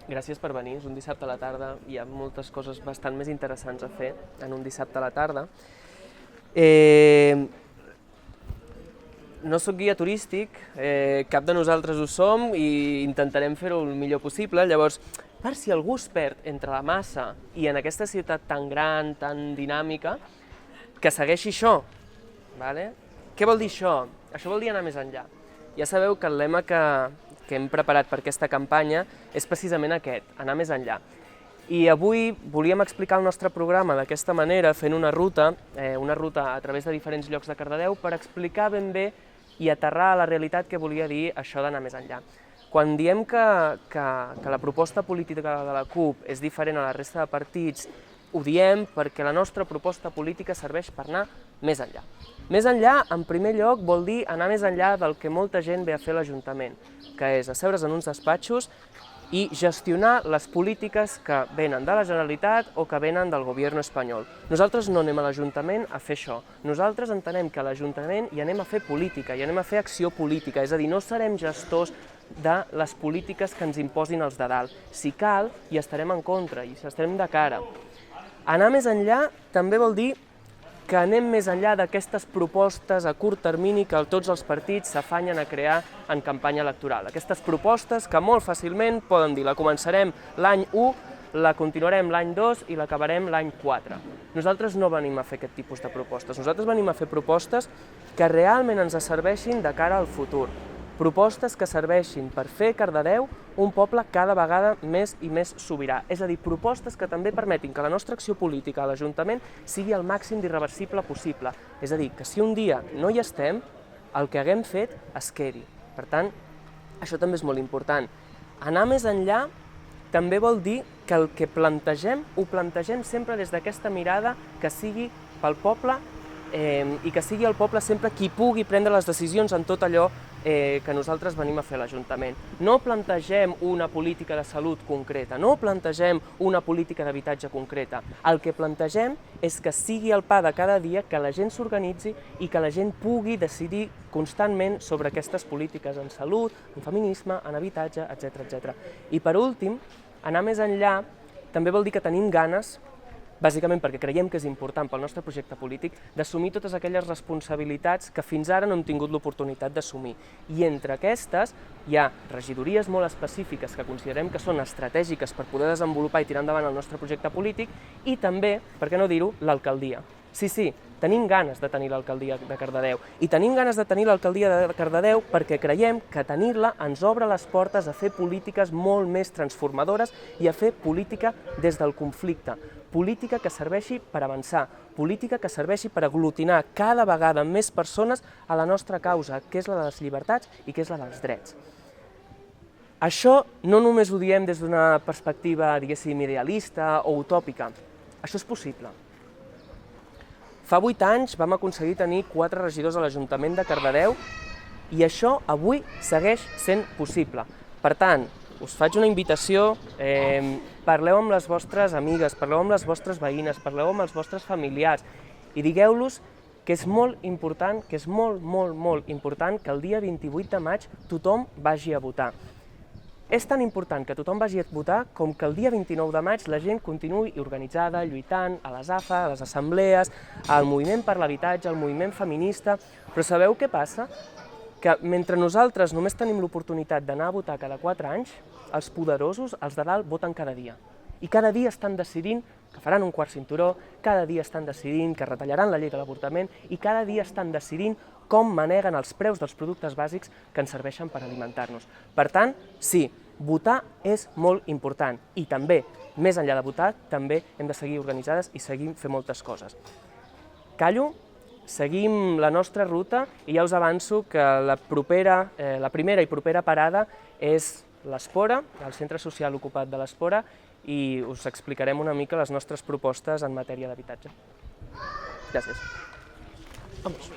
Gràcies per venir, és un dissabte a la tarda, hi ha moltes coses bastant més interessants a fer en un dissabte a la tarda. No sóc guia turístic, cap de nosaltres ho som i intentarem fer-ho el millor possible, llavors, per si algú es perd entre la massa i en aquesta ciutat tan gran, tan dinàmica, que segueixi això, vale? Què vol dir això? Això vol dir anar més enllà. Ja sabeu que el lema que hem preparat per aquesta campanya és precisament aquest, anar més enllà. I avui volíem explicar el nostre programa d'aquesta manera, fent una ruta a través de diferents llocs de Cardedeu per explicar ben bé i aterrar a la realitat que volia dir això d'anar més enllà. Quan diem que la proposta política de la CUP és diferent a la resta de partits, ho diem perquè la nostra proposta política serveix per anar més enllà. Més enllà, en primer lloc, vol dir anar més enllà del que molta gent ve a fer a l'Ajuntament, que és asseure's en uns despatxos i gestionar les polítiques que venen de la Generalitat o que venen del govern espanyol. Nosaltres no anem a l'Ajuntament a fer això. Nosaltres entenem que a l'Ajuntament hi anem a fer política, hi anem a fer acció política, és a dir, no serem gestors de les polítiques que ens imposin els de dalt. Si cal, hi estarem en contra, i estarem de cara. Anar més enllà també vol dir que anem més enllà d'aquestes propostes a curt termini que tots els partits s'afanyen a crear en campanya electoral. Aquestes propostes que molt fàcilment poden dir la començarem l'any 1, la continuarem l'any 2 i l'acabarem l'any 4. Nosaltres no venim a fer aquest tipus de propostes. Nosaltres venim a fer propostes que realment ens serveixin de cara al futur. Propostes que serveixin per fer Cardedeu un poble cada vegada més i més sobirà. És a dir, propostes que també permetin que la nostra acció política a l'Ajuntament sigui el màxim d'irreversible possible. És a dir, que si un dia no hi estem, el que haguem fet es quedi. Per tant, això també és molt important. Anar més enllà també vol dir que el que plantegem, ho plantegem sempre des d'aquesta mirada que sigui pel poble i que sigui el poble sempre qui pugui prendre les decisions en tot allò que nosaltres venim a fer a l'Ajuntament. No plantegem una política de salut concreta, no plantegem una política d'habitatge concreta. El que plantegem és que sigui el pa de cada dia, que la gent s'organitzi i que la gent pugui decidir constantment sobre aquestes polítiques en salut, en feminisme, en habitatge, etc. I per últim, anar més enllà també vol dir que tenim ganes, bàsicament perquè creiem que és important pel nostre projecte polític, d'assumir totes aquelles responsabilitats que fins ara no hem tingut l'oportunitat d'assumir. I entre aquestes hi ha regidories molt específiques que considerem que són estratègiques per poder desenvolupar i tirar endavant el nostre projecte polític i també, per què no dir-ho, l'alcaldia. Sí, tenim ganes de tenir l'alcaldia de Cardedeu i tenim ganes de tenir l'alcaldia de Cardedeu perquè creiem que tenir-la ens obre les portes a fer polítiques molt més transformadores i a fer política des del conflicte. Política que serveixi per avançar, política que serveixi per aglutinar cada vegada més persones a la nostra causa, que és la de les llibertats i que és la dels drets. Això no només ho diem des d'una perspectiva, diguéssim, idealista o utòpica. Això és possible. Fa 8 anys vam aconseguir tenir 4 regidors a l'Ajuntament de Cardedeu i això avui segueix sent possible. Per tant, us faig una invitació, parleu amb les vostres amigues, parleu amb les vostres veïnes, parleu amb els vostres familiars i digueu-los que és molt important, que és molt important que el dia 28 de maig tothom vagi a votar. És tan important que tothom vagi a votar com que el dia 29 de maig la gent continuï organitzada, lluitant, a les AFA, a les assemblees, al moviment per l'habitatge, al moviment feminista. Però sabeu què passa? Que mentre nosaltres només tenim l'oportunitat d'anar a votar cada 4 anys, els poderosos, els de dalt, voten cada dia. I cada dia estan decidint que faran un quart cinturó, cada dia estan decidint que retallaran la llei de l'avortament i cada dia estan decidint com maneguen els preus dels productes bàsics que ens serveixen per alimentar-nos. Per tant, sí, votar és molt important i també, més enllà de votar, també hem de seguir organitzades i seguim fent moltes coses. Callo, seguim la nostra ruta i ja us avanço que la primera i propera parada és l'Espora, el centre social ocupat de l'Espora, i us explicarem una mica les nostres propostes en matèria d'habitatge. Gràcies. Vamos.